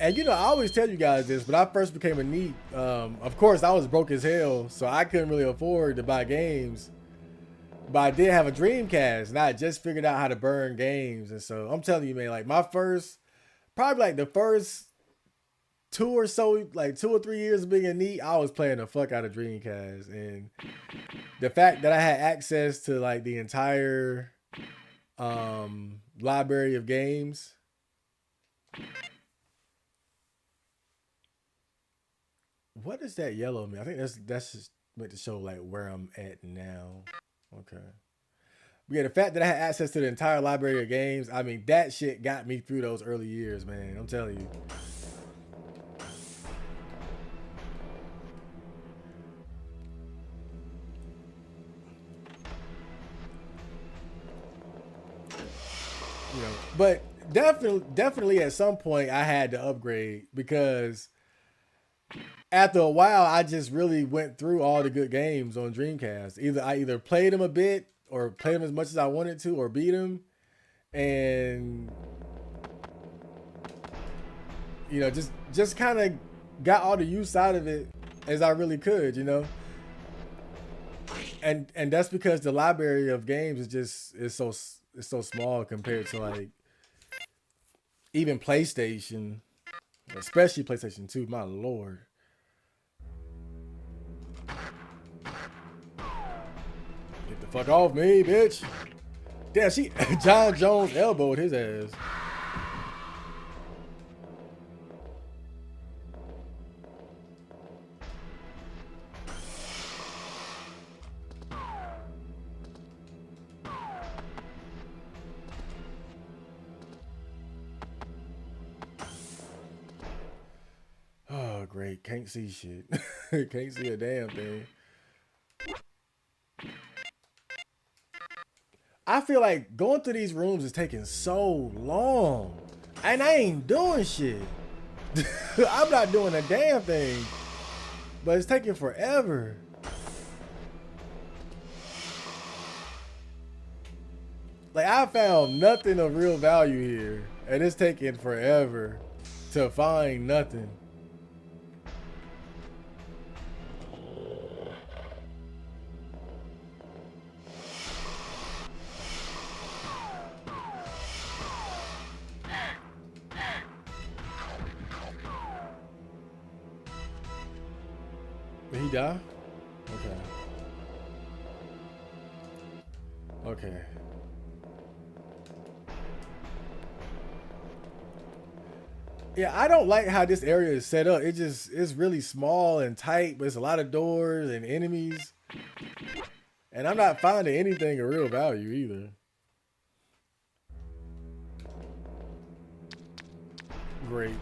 And you know, I always tell you guys this, but I first became a neat. Of course, I was broke as hell, so I couldn't really afford to buy games. But I did have a Dreamcast, and I just figured out how to burn games. And so I'm telling you, man, like my first, probably like the first two or so, like 2 or 3 years of being a neat, I was playing the fuck out of Dreamcast. And the fact that I had access to like the entire library of games. What does that yellow mean? I think that's just meant to show like where I'm at now. Okay. But yeah, the fact that I had access to the entire library of games, I mean, that shit got me through those early years, man. I'm telling you. You know, but definitely at some point I had to upgrade because after a while I just really went through all the good games on Dreamcast. I either played them a bit or played them as much as I wanted to or beat them, and you know just kind of got all the use out of it as I really could, you know. And that's because the library of games is so small compared to like even PlayStation, especially PlayStation 2. My lord. Get the fuck off me, bitch. Damn, she John Jones elbowed his ass. Oh, great. Can't see shit. Can't see a damn thing. I feel like going through these rooms is taking so long. And I ain't doing shit. I'm not doing a damn thing. But it's taking forever. Like, I found nothing of real value here. And it's taking forever to find nothing. Did he die? Okay. Okay. Yeah, I don't like how this area is set up. It's really small and tight, but it's a lot of doors and enemies. And I'm not finding anything of real value either. Great.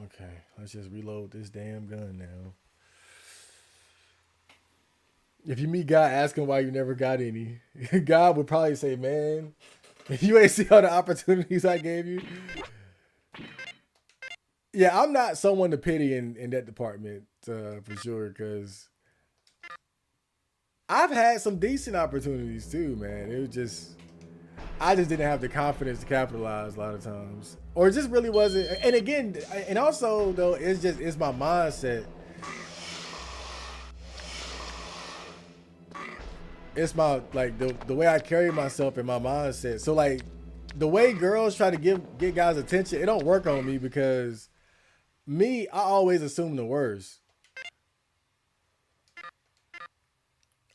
Okay, let's just reload this damn gun now. If you meet God, ask him why you never got any. God would probably say, man, you ain't see all the opportunities I gave you. Yeah, I'm not someone to pity in that department for sure, because I've had some decent opportunities too, man. It was just I just didn't have the confidence to capitalize a lot of times, or it just really wasn't. And again, and also though, it's my mindset. It's my like the way I carry myself and my mindset. So like the way girls try to get guys attention, it don't work on me because me, I always assume the worst.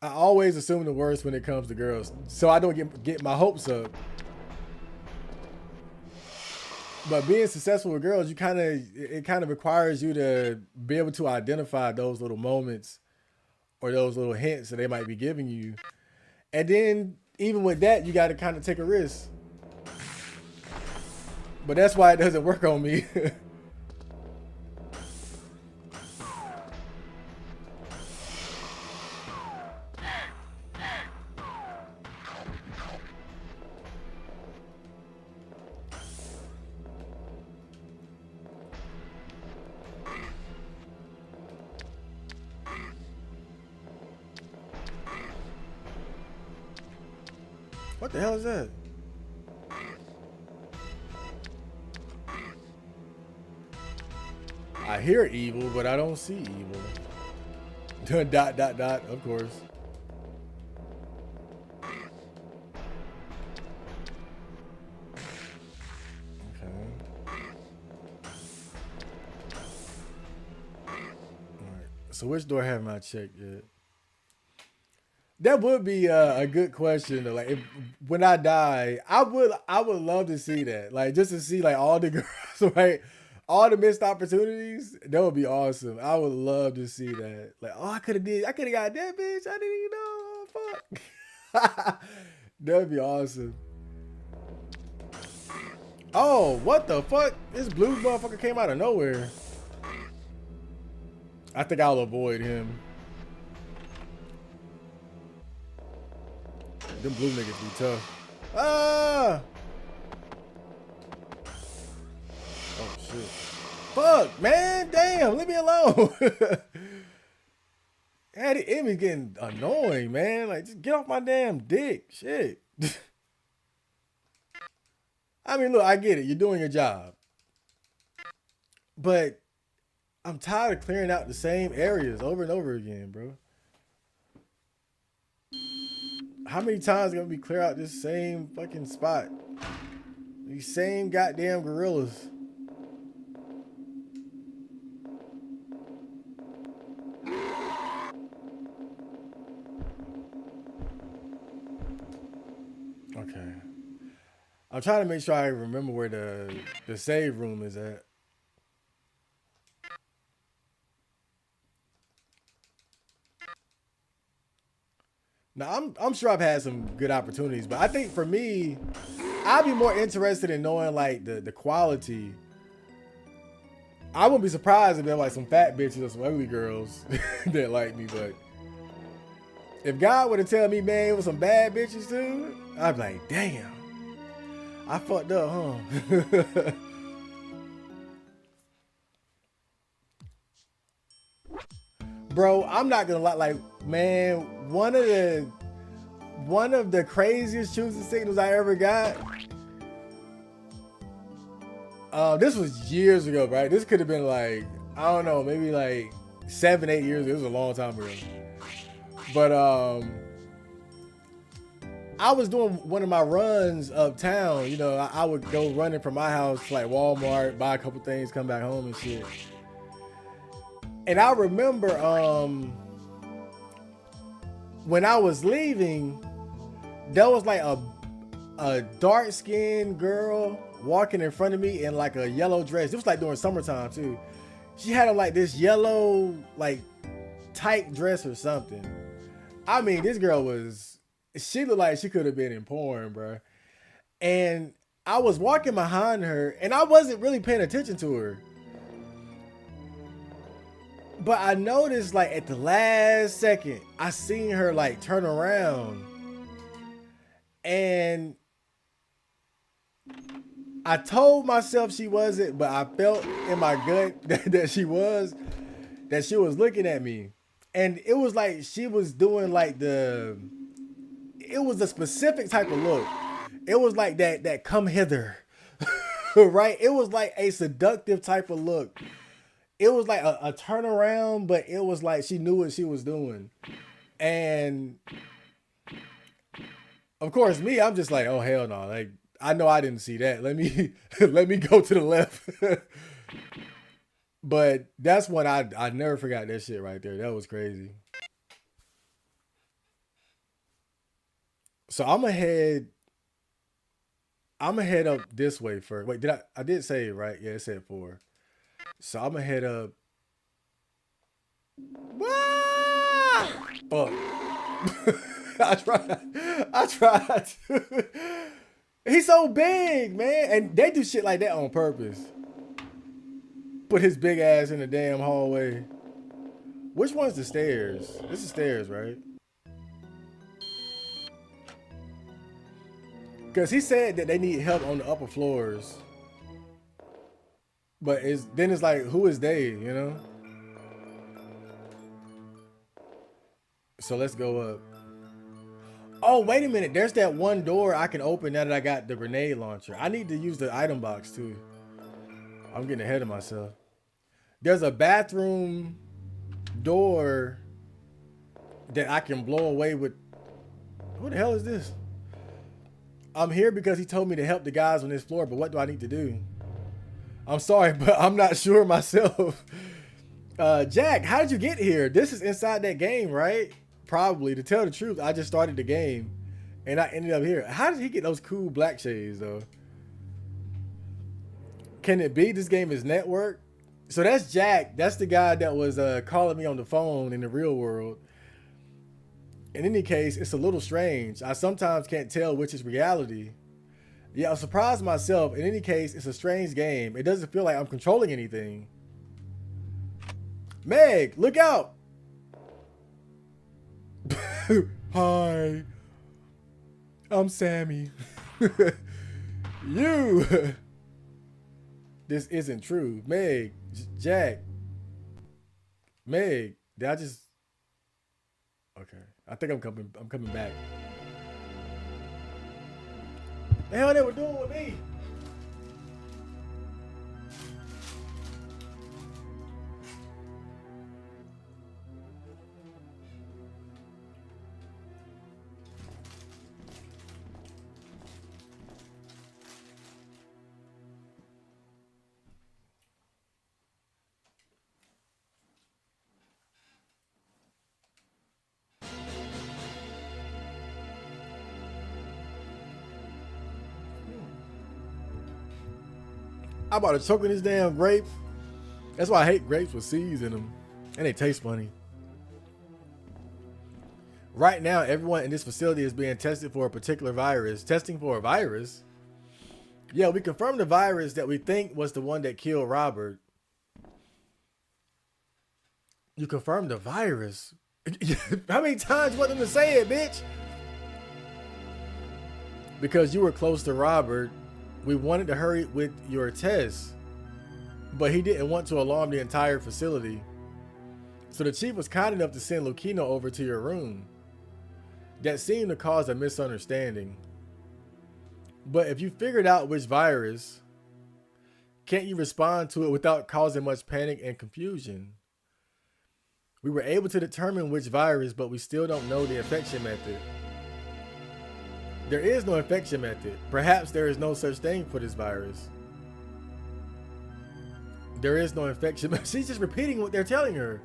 I always assume the worst when it comes to girls, so I don't get my hopes up. But being successful with girls, you kind of it kind of requires you to be able to identify those little moments or those little hints that they might be giving you, and then even with that, you got to kind of take a risk. But that's why it doesn't work on me. What the hell is that? I hear evil, but I don't see evil. Dot, dot, dot, of course. So which door haven't I checked yet? That would be a good question. Like, if, when I die, I would love to see that. Like, just to see like all the girls, right? All the missed opportunities. That would be awesome. I would love to see that. Like, oh, I could have got that bitch. I didn't even know. Oh, fuck. That would be awesome. Oh, what the fuck? This blue motherfucker came out of nowhere. I think I'll avoid him. Them blue niggas be tough. Ah! Oh shit. Fuck, man. Damn, leave me alone. Yeah, the enemy getting annoying, man. Like, just get off my damn dick. Shit. I mean, look, I get it. You're doing your job. But I'm tired of clearing out the same areas over and over again, bro. How many times gonna be clear out this same fucking spot? These same goddamn gorillas. Okay. I'm trying to make sure I remember where the save room is at. Now I'm sure I've had some good opportunities, but I think for me, I'd be more interested in knowing like the quality. I wouldn't be surprised if there like some fat bitches or some ugly girls that like me, but if God were to tell me, man, it was some bad bitches too, I'd be like, damn, I fucked up, huh? Bro, I'm not gonna lie, like, man, one of the craziest choosing signals I ever got. This was years ago, right? This could have been like, I don't know, maybe like 7, 8 years ago. It was a long time ago. But I was doing one of my runs uptown. You know, I would go running from my house to like Walmart, buy a couple things, come back home and shit. And I remember when I was leaving, there was like a dark-skinned girl walking in front of me in like a yellow dress. It was like during summertime too. She had on like this yellow like tight dress or something. I mean, this girl she looked like she could have been in porn, bro. And I was walking behind her and I wasn't really paying attention to her. But I noticed like at the last second, I seen her like turn around. And I told myself she wasn't, but I felt in my gut that she was looking at me. And it was like she was doing like it was a specific type of look. It was like that come hither, right? It was like a seductive type of look. It was like a turnaround, but it was like she knew what she was doing. And of course, me, I'm just like, oh hell no. Like, I know I didn't see that. Let me let me go to the left. But that's when I never forgot that shit right there. That was crazy. So I'm gonna head up this way first. Wait, I did say it right? Yeah, it said 4. So I'm gonna head up. Fuck. I tried to. He's so big, man. And they do shit like that on purpose. Put his big ass in the damn hallway. Which one's the stairs? This is stairs, right? Because he said that they need help on the upper floors. But then it's like, who is they, you know? So let's go up. Oh, wait a minute. There's that one door I can open now that I got the grenade launcher. I need to use the item box too. I'm getting ahead of myself. There's a bathroom door that I can blow away with. What the hell is this? I'm here because he told me to help the guys on this floor, but what do I need to do? I'm sorry, but I'm not sure myself. Jack, how did you get here? This is inside that game, right? Probably. To tell the truth, I just started the game and I ended up here. How did he get those cool black shades though? Can it be this game is network? So that's Jack. That's the guy that was calling me on the phone in the real world. In any case, it's a little strange. I sometimes can't tell which is reality. Yeah, I'm surprised myself. In any case, it's a strange game. It doesn't feel like I'm controlling anything. Meg, look out! Hi. I'm Sammy. You. This isn't true. Meg, Jack. Meg, did I just... Okay. I think I'm coming back. The hell they were doing with me? I'm about to choke on this damn grape. That's why I hate grapes with seeds in them. And they taste funny. Right now, everyone in this facility is being tested for a particular virus. Testing for a virus? Yeah, we confirmed the virus that we think was the one that killed Robert. You confirmed the virus? How many times you want them to say it, bitch? Because you were close to Robert, we wanted to hurry with your test, but he didn't want to alarm the entire facility. So the chief was kind enough to send Lucino over to your room. That seemed to cause a misunderstanding. But if you figured out which virus, can't you respond to it without causing much panic and confusion? We were able to determine which virus, but we still don't know the infection method. There is no infection method. Perhaps there is no such thing for this virus. There is no infection method. She's just repeating what they're telling her.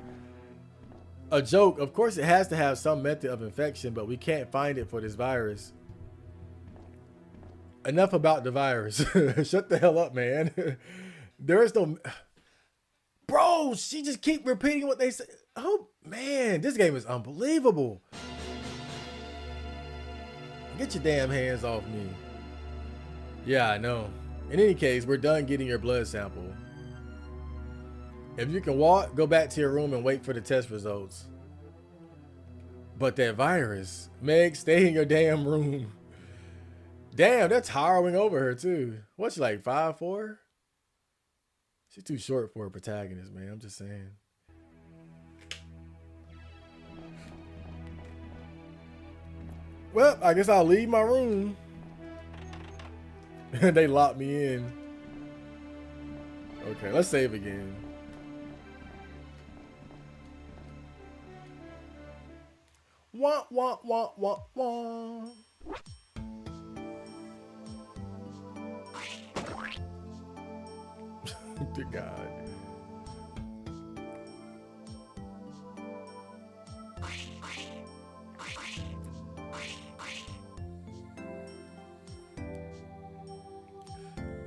A joke. Of course, it has to have some method of infection, but we can't find it for this virus. Enough about the virus. Shut the hell up, man. There is no... Bro, she just keep repeating what they say. Oh, man. This game is unbelievable. Get your damn hands off me. Yeah, I know. In any case, we're done getting your blood sample. If you can walk, go back to your room and wait for the test results. But that virus, Meg, stay in your damn room. Damn, they're towering over her too. What's she like, 5'4"? She's too short for a protagonist, man. I'm just saying. Well, I guess I'll leave my room. They locked me in. Okay, let's save again. Wah, wah, wah, wah, wah. Good God.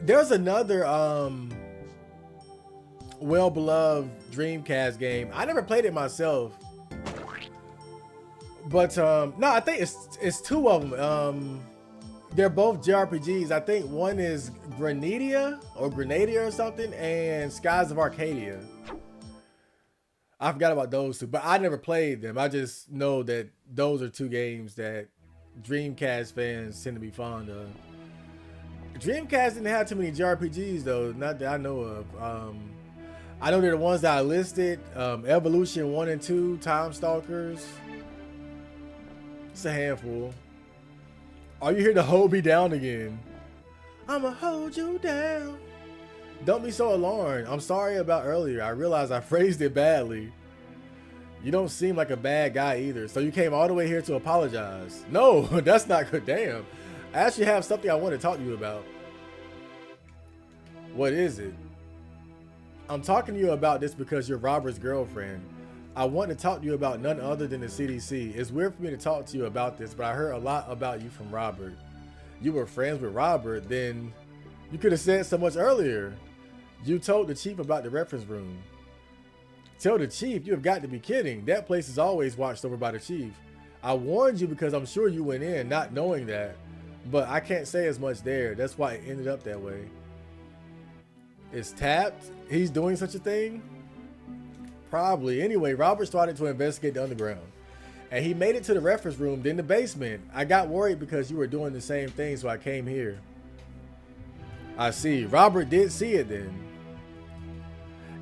There's another well-beloved Dreamcast game. I never played it myself. But no, I think it's two of them. They're both JRPGs. I think one is Grenadia or something, and Skies of Arcadia. I forgot about those two, but I never played them. I just know that those are two games that Dreamcast fans tend to be fond of. Dreamcast didn't have too many JRPGs though, not that I know of. I know they're the ones that I listed. Evolution 1 and 2, Time Stalkers. It's a handful. Are you here to hold me down again? I'ma hold you down. Don't be so alarmed. I'm sorry about earlier. I realized I phrased it badly. You don't seem like a bad guy either, so you came all the way here to apologize. No, that's not good. Damn. I actually have something I want to talk to you about. What is it? I'm talking to you about this because you're Robert's girlfriend. I want to talk to you about none other than the CDC. It's weird for me to talk to you about this, but I heard a lot about you from Robert. You were friends with Robert, then you could have said so much earlier. You told the chief about the reference room. Tell the chief? You have got to be kidding. That place is always watched over by the chief. I warned you because I'm sure you went in not knowing that, but I can't say as much there. That's why it ended up that way. It's tapped? He's doing such a thing? Probably. Anyway, Robert started to investigate the underground, and he made it to the reference room, then the basement. I got worried because you were doing the same thing, so I came here. I see. Robert did see it then.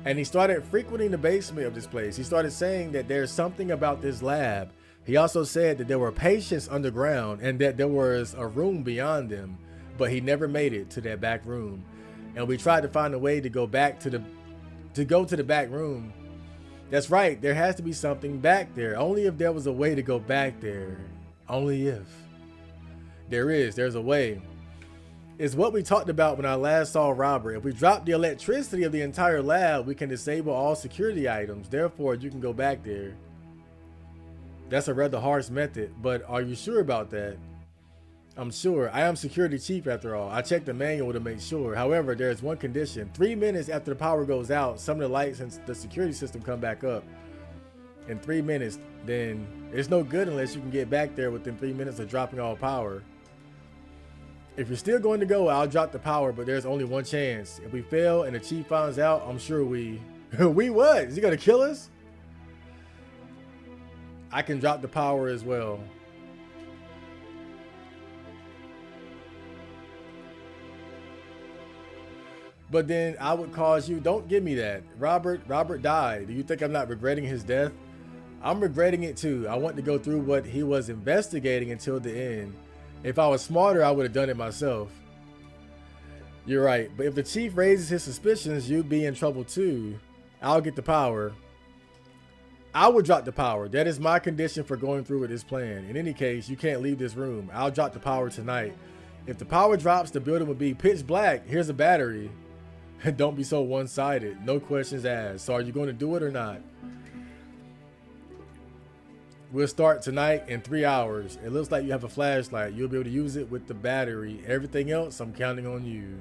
And he started frequenting the basement of this place. He started saying that there's something about this lab. He also said that there were patients underground and that there was a room beyond them, but he never made it to that back room. And we tried to find a way to go back to the back room. That's right, there has to be something back there. Only if there was a way to go back there. Only if. There's a way. It's what we talked about when I last saw Robert. If we drop the electricity of the entire lab, we can disable all security items. Therefore, you can go back there. That's a rather harsh method, but are you sure about that? I'm sure. I am security chief after all. I checked the manual to make sure. However, there's one condition. 3 minutes after the power goes out, some of the lights and the security system come back up. In 3 minutes, then it's no good unless you can get back there within 3 minutes of dropping all power. If you're still going to go, I'll drop the power, but there's only one chance. If we fail and the chief finds out, I'm sure we what? Is he gonna kill us? I can drop the power as well. But then I would cause you, don't give me that. Robert died. Do you think I'm not regretting his death? I'm regretting it too. I want to go through what he was investigating until the end. If I was smarter, I would have done it myself. You're right, but if the chief raises his suspicions, you'd be in trouble too. I'll get the power. I would drop the power. That is my condition for going through with this plan. In any case, you can't leave this room. I'll drop the power tonight. If the power drops, the building will be pitch black. Here's a battery. Don't be so one-sided. No questions asked. So are you going to do it or not? We'll start tonight in 3 hours. It looks like you have a flashlight. You'll be able to use it with the battery. Everything else, I'm counting on you.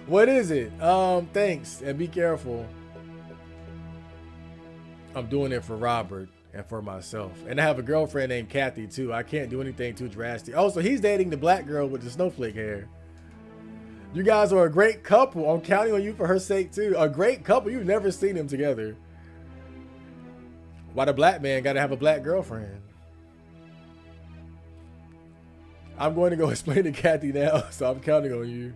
What is it? Thanks, and be careful. I'm doing it for Robert and for myself. And I have a girlfriend named Kathy too. I can't do anything too drastic. Oh, so he's dating the black girl with the snowflake hair. You guys are a great couple. I'm counting on you for her sake too. A great couple. You've never seen them together. Why the black man gotta have a black girlfriend? I'm going to go explain to Kathy now, so I'm counting on you.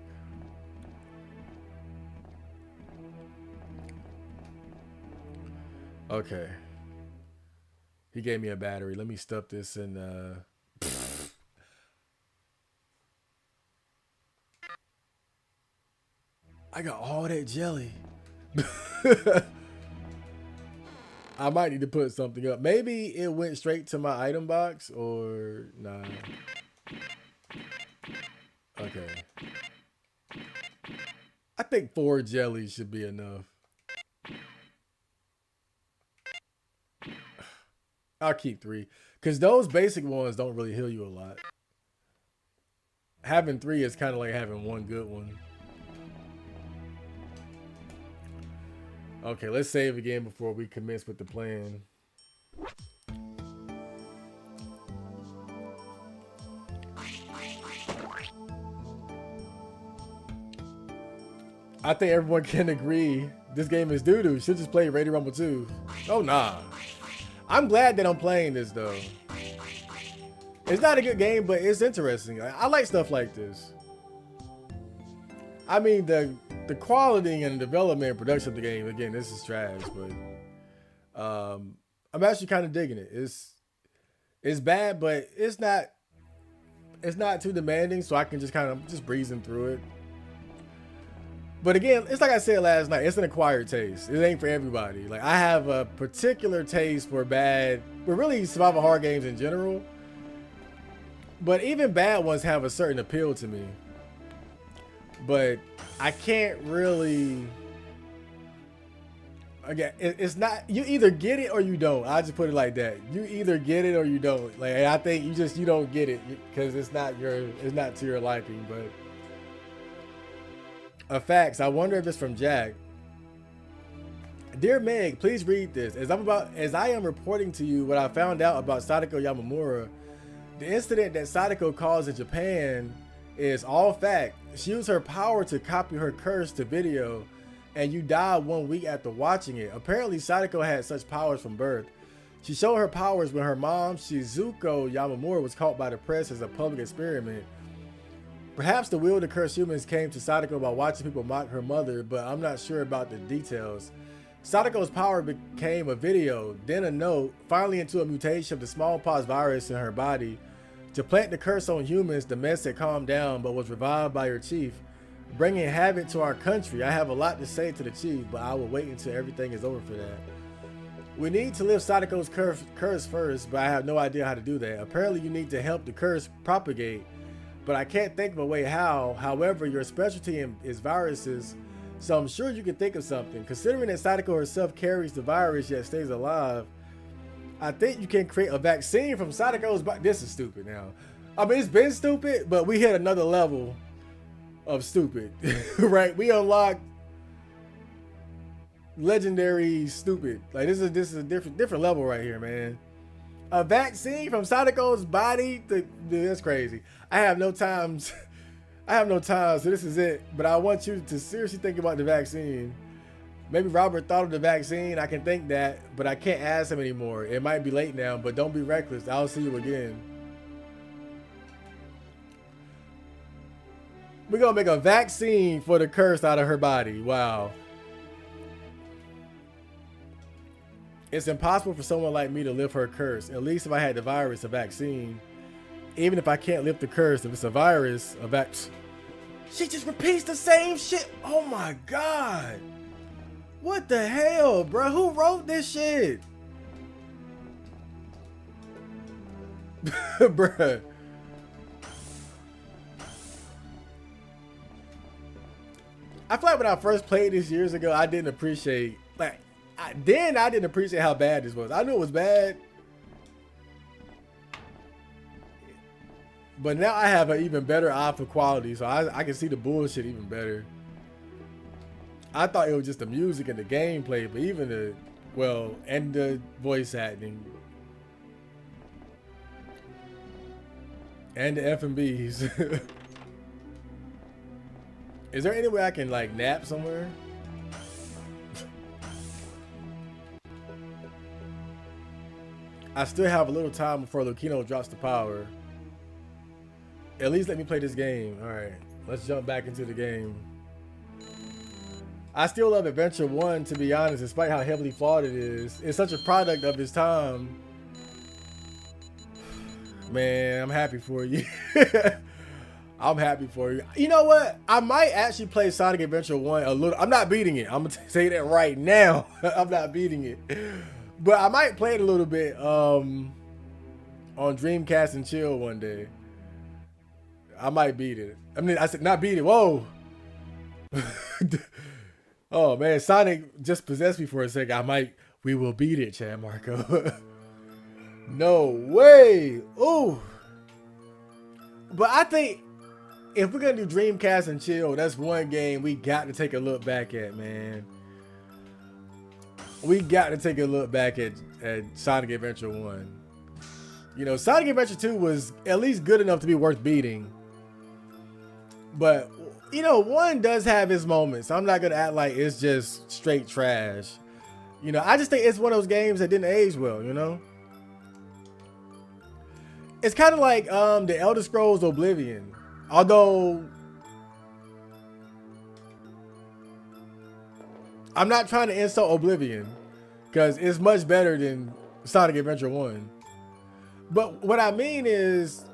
Okay. He gave me a battery. Let me stuff this in. I got all that jelly. I might need to put something up. Maybe it went straight to my item box or nah. Okay. I think 4 jellies should be enough. I'll keep 3 because those basic ones don't really heal you a lot. Having 3 is kind of like having one good one. Okay, let's save again before we commence with the plan. I think everyone can agree this game is doo-doo. Should just play Ready Rumble 2. Oh, nah. I'm glad that I'm playing this, though. It's not a good game, but it's interesting. I like stuff like this. I mean, the quality and development and production of the game, again, this is trash, but I'm actually kind of digging it. It's It's bad, but it's not too demanding, so I can just kind of just breezing through it. But again, it's like I said last night, it's an acquired taste. It ain't for everybody. Like I have a particular taste for bad, but really survival horror games in general. But even bad ones have a certain appeal to me. But I can't really. Again, it's not, you either get it or you don't. I just put it like that. You either get it or you don't. Like I think you don't get it because it's not to your liking. But facts. I wonder if it's from Jack. Dear Meg, please read this. As I am reporting to you what I found out about Sadako Yamamura, the incident that Sadako caused in Japan is all fact. She used her power to copy her curse to video, and you died 1 week after watching it. Apparently, Sadako had such powers from birth. She showed her powers when her mom, Shizuko Yamamura, was caught by the press as a public experiment. Perhaps the will to curse humans came to Sadako by watching people mock her mother, but I'm not sure about the details. Sadako's power became a video, then a note, finally into a mutation of the smallpox virus in her body. To plant the curse on humans, the mess had calmed down but was revived by her chief, bringing havoc to our country. I have a lot to say to the chief, but I will wait until everything is over for that. We need to lift Sadako's curse first, but I have no idea how to do that. Apparently you need to help the curse propagate, but I can't think of a way how. However, your specialty is viruses, so I'm sure you can think of something. Considering that Sadako herself carries the virus yet stays alive, I think you can create a vaccine from Sadako's body. This is stupid now. I mean, it's been stupid, but we hit another level of stupid, right? We unlocked legendary stupid. Like this is a different level right here, man. A vaccine from Sadako's body? Dude, that's crazy. I have no time, so this is it. But I want you to seriously think about the vaccine. Maybe Robert thought of the vaccine. I can think that, but I can't ask him anymore. It might be late now, but don't be reckless. I'll see you again. We're gonna make a vaccine for the curse out of her body. Wow. It's impossible for someone like me to lift her curse. At least if I had the virus, a vaccine. Even if I can't lift the curse, if it's a virus, a vaccine. She just repeats the same shit. Oh my God. What the hell, bro? Who wrote this shit? Bruh. I feel like when I first played this years ago, I didn't appreciate, like, I didn't appreciate how bad this was. I knew it was bad, but now I have an even better eye for quality, so I can see the bullshit even better. I thought it was just the music and the gameplay, but even and the voice acting and the FMBs. Is there any way I can like nap somewhere? I still have a little time before Lucino drops the power. At least let me play this game. All right, let's jump back into the game. I still love Adventure 1, to be honest, despite how heavily flawed it is. It's such a product of its time. Man, I'm happy for you. I'm happy for you. You know what? I might actually play Sonic Adventure 1 a little. I'm not beating it. I'm going to say that right now. I'm not beating it. But I might play it a little bit on Dreamcast and Chill one day. I might beat it. I mean, I said not beat it. Whoa. Oh, man. Sonic just possessed me for a second. We will beat it, Chad Marco. No way. Ooh. But I think if we're going to do Dreamcast and Chill, that's one game we got to take a look back at, man. We got to take a look back at Sonic Adventure 1. You know, Sonic Adventure 2 was at least good enough to be worth beating. But, you know, 1 does have its moments. I'm not going to act like it's just straight trash. You know, I just think it's one of those games that didn't age well, you know? It's kind of like the Elder Scrolls Oblivion. Although, I'm not trying to insult Oblivion, because it's much better than Sonic Adventure 1. But what I mean is,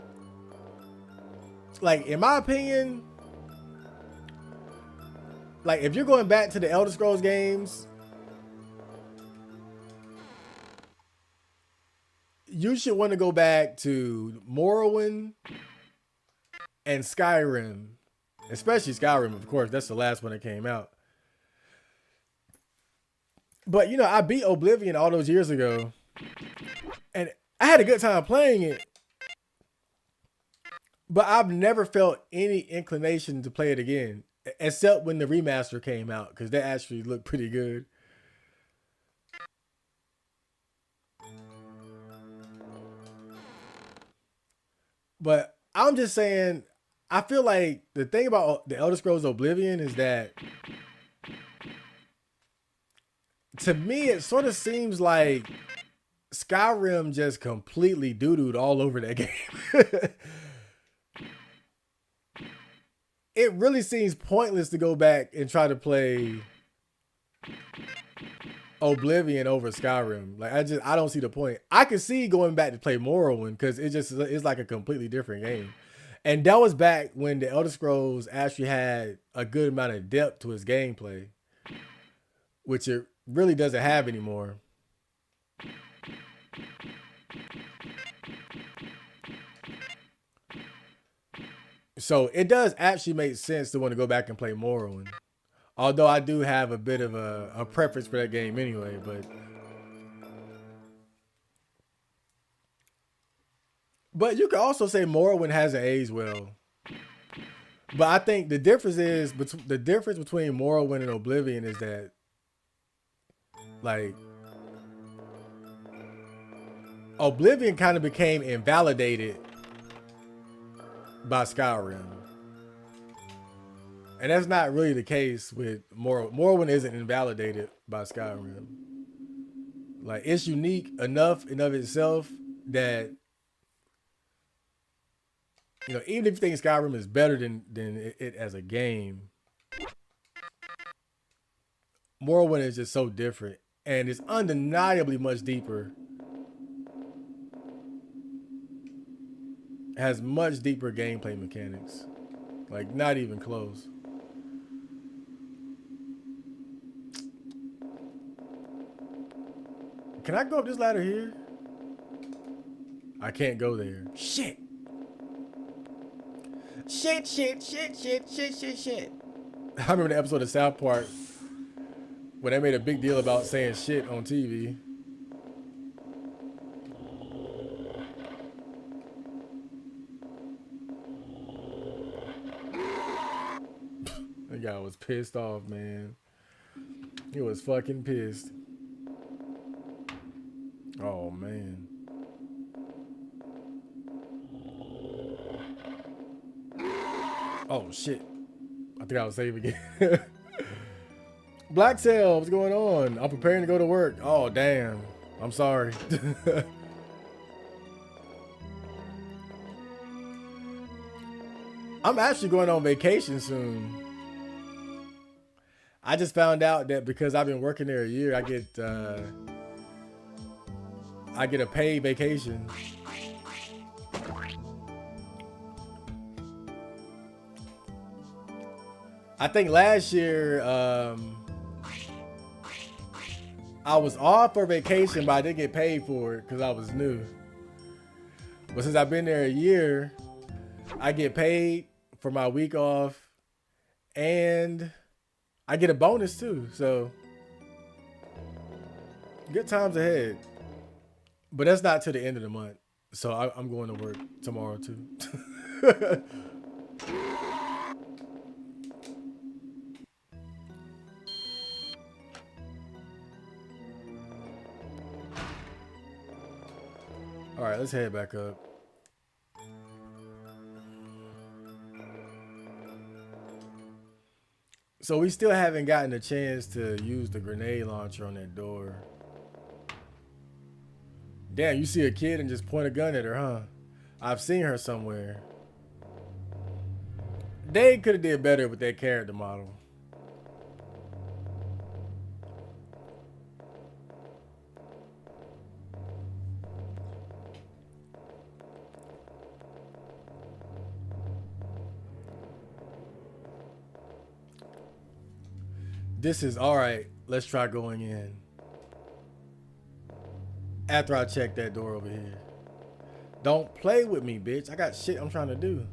like, in my opinion, like, if you're going back to the Elder Scrolls games, you should want to go back to Morrowind and Skyrim, especially Skyrim, of course. That's the last one that came out. But you know, I beat Oblivion all those years ago, and I had a good time playing it. But I've never felt any inclination to play it again, except when the remaster came out, because that actually looked pretty good. But I'm just saying, I feel like the thing about the Elder Scrolls Oblivion is that, to me, it sort of seems like Skyrim just completely doo-dooed all over that game. It really seems pointless to go back and try to play Oblivion over Skyrim. Like, I don't see the point. I could see going back to play Morrowind because it's like a completely different game. And that was back when the Elder Scrolls actually had a good amount of depth to its gameplay, which it really doesn't have anymore. So it does actually make sense to want to go back and play Morrowind. Although I do have a bit of a preference for that game anyway, but you could also say Morrowind hasn't aged well. But I think the difference is the difference between Morrowind and Oblivion is that, like, Oblivion kind of became invalidated by Skyrim. And that's not really the case with Morrowind. Morrowind isn't invalidated by Skyrim. Like, it's unique enough in of itself that, you know, even if you think Skyrim is better than it as a game, Morrowind is just so different, and it's undeniably much deeper. It has much deeper gameplay mechanics, like not even close. Can I go up this ladder here? I can't go there. Shit. Shit, shit, shit, shit, shit, shit, shit. I remember the episode of South Park when they made a big deal about saying shit on TV. That guy was pissed off, man. He was fucking pissed. Oh, man. Oh, shit. I think I was safe again. Blacktail, what's going on? I'm preparing to go to work. Oh, damn. I'm sorry. I'm actually going on vacation soon. I just found out that because I've been working there a year, I get a paid vacation. I think last year I was off for vacation, but I didn't get paid for it because I was new. But since I've been there a year, I get paid for my week off, and I get a bonus too. So good times ahead. But that's not till the end of the month. So I'm going to work tomorrow too. All right, let's head back up. So we still haven't gotten a chance to use the grenade launcher on that door. Damn, you see a kid and just point a gun at her, huh? I've seen her somewhere. They could have did better with that character model. This is all right. Let's try going in. After I check that door over here. Don't play with me, bitch. I got shit I'm trying to do.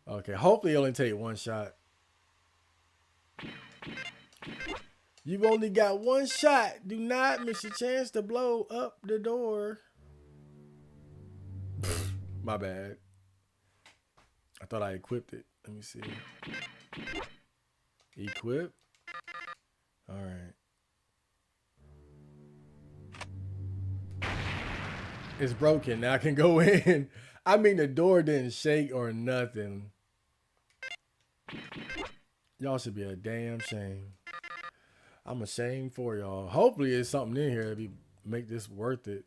Okay, hopefully it only take one shot. You've only got one shot. Do not miss your chance to blow up the door. My bad. I thought I equipped it. Let me see. Equip. All right. It's broken. Now I can go in. I mean, the door didn't shake or nothing. Y'all should be a damn shame. I'm ashamed for y'all. Hopefully there's something in here to make this worth it.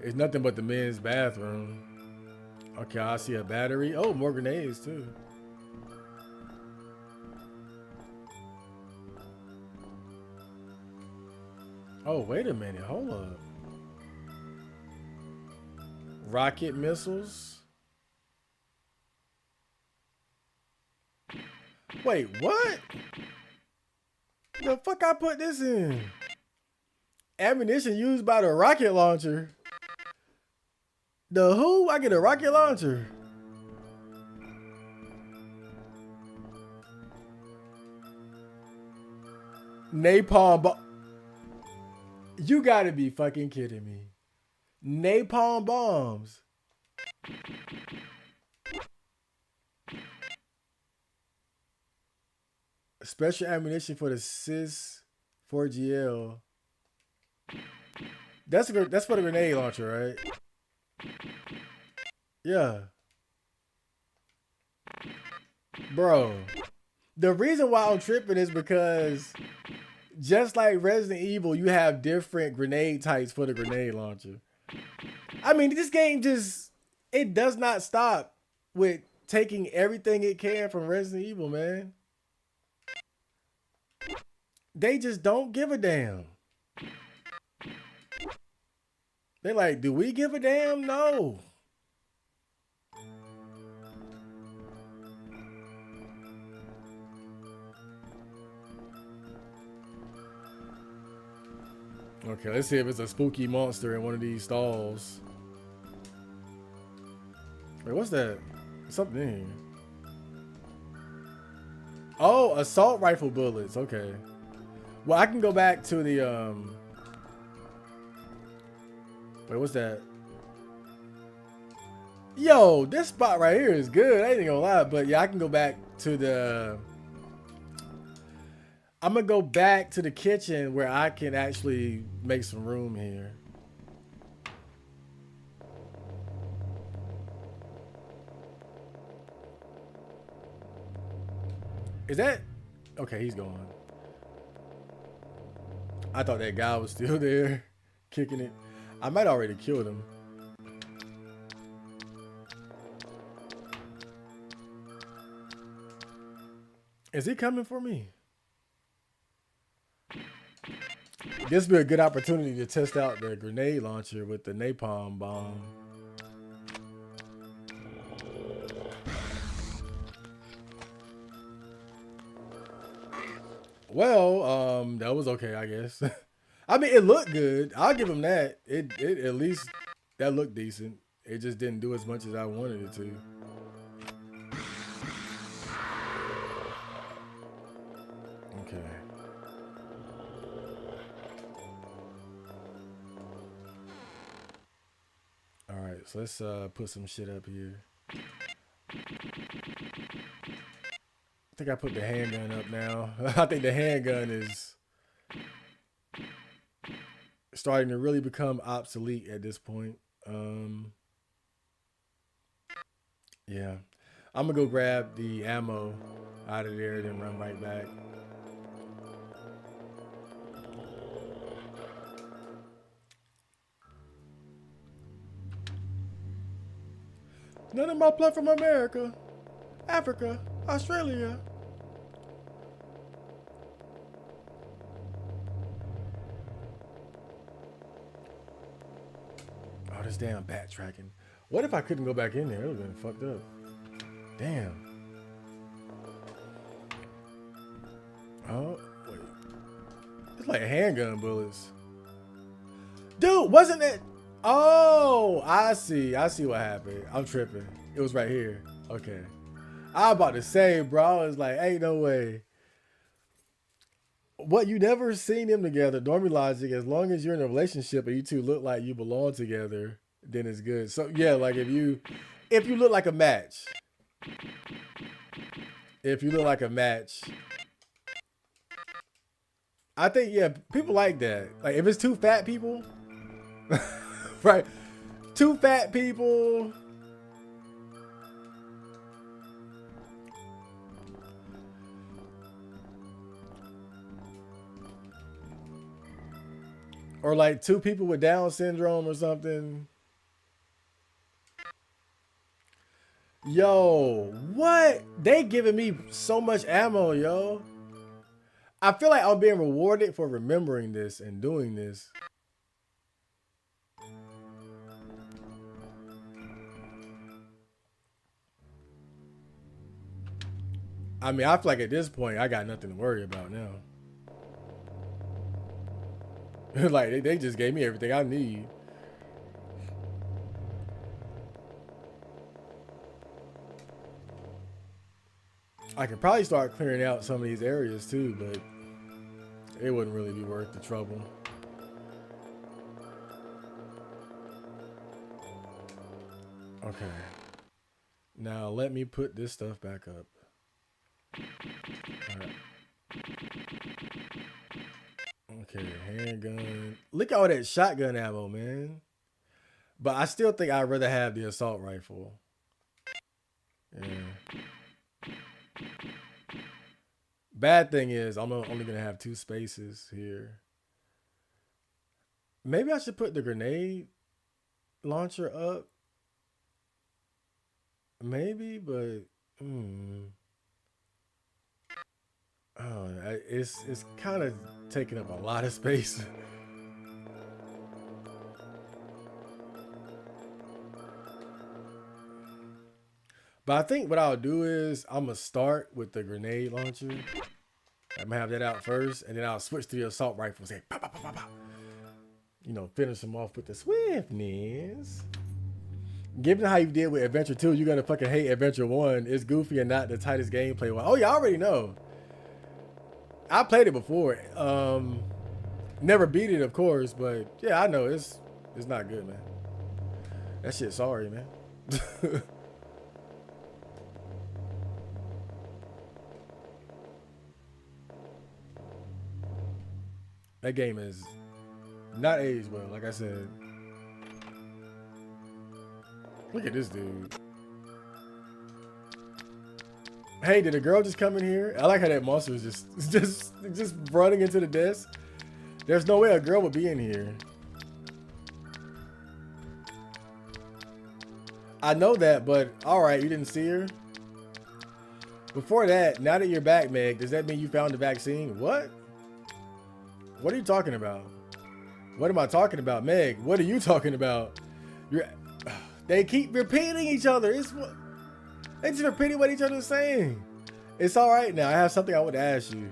It's nothing but the men's bathroom. Okay, I see a battery. Oh, more grenades too. Oh, wait a minute. Hold up. Rocket missiles. Wait, what? The fuck I put this in? Ammunition used by the rocket launcher. The who? I get a rocket launcher. Napalm bomb. You gotta be fucking kidding me. Napalm bombs. Special ammunition for the SIS 4GL. That's for the grenade launcher, right? Yeah. Bro. The reason why I'm tripping is because just like Resident Evil, you have different grenade types for the grenade launcher. I mean, this game just, it does not stop with taking everything it can from Resident Evil, man. They just don't give a damn. They're like, do we give a damn? No. Okay, let's see if it's a spooky monster in one of these stalls. Wait, what's that? Something in here. Oh, assault rifle bullets. Okay. Well, I can go back to the wait, what's that? Yo, this spot right here is good. I ain't gonna lie, but yeah, I can go back to the. I'm gonna go back to the kitchen where I can actually make some room here. Is that okay? He's gone. I thought that guy was still there, kicking it. I might already killed him. Is he coming for me? This would be a good opportunity to test out the grenade launcher with the napalm bomb. Well, that was okay, I guess. I mean, it looked good. I'll give him that. It at least that looked decent. It just didn't do as much as I wanted it to. Okay. All right, so let's put some shit up here. I think I put the handgun up now. I think the handgun is starting to really become obsolete at this point. Yeah. I'm gonna go grab the ammo out of there, then run right back. None of my blood from America, Africa, Australia. Oh, this damn backtracking. What if I couldn't go back in there? It would have been fucked up. Damn. It's like handgun bullets. Dude, wasn't it? Oh, I see. I see what happened. I'm tripping. It was right here. Okay. I was about to say, bro. I was like, ain't no way. What, you never seen them together? Normie logic, as long as you're in a relationship and you two look like you belong together, then it's good. So yeah, like if you look like a match. If you look like a match. I think, yeah, people like that. Like if it's two fat people, right? Two fat people. Or like two people with Down syndrome or something. Yo, what? They giving me so much ammo, yo. I feel like I'm being rewarded for remembering this and doing this. I mean, I feel like at this point, I got nothing to worry about now. Like, they just gave me everything I need. I could probably start clearing out some of these areas too, but it wouldn't really be worth the trouble. Okay. Now let me put this stuff back up. All right. Okay, handgun. Look at all that shotgun ammo, man. But I still think I'd rather have the assault rifle. Yeah. Bad thing is I'm only gonna have 2 spaces here. Maybe I should put the grenade launcher up. Maybe, but oh, it's kind of taking up a lot of space. But I think what I'll do is I'm gonna start with the grenade launcher. I'm gonna have that out first, and then I'll switch to the assault rifle and say, pop, pop, pop, pop, pop. You know, finish them off with the swiftness. Given how you did with Adventure 2, you're gonna fucking hate Adventure 1. It's goofy and not the tightest gameplay one. Oh, yeah, I already know. I played it before. Never beat it, of course, but yeah, I know it's not good, man. That shit sorry, man. That game is not aged well, like I said. Look at this dude. Hey, did a girl just come in here? I like how that monster is just running into the desk. There's no way a girl would be in here. I know that, but all right, you didn't see her. Before that, now that you're back, Meg, does that mean you found the vaccine? What? What are you talking about? What am I talking about, Meg? What are you talking about? They keep repeating each other. They just repeating what each other is saying. It's all right now. I have something I want to ask you.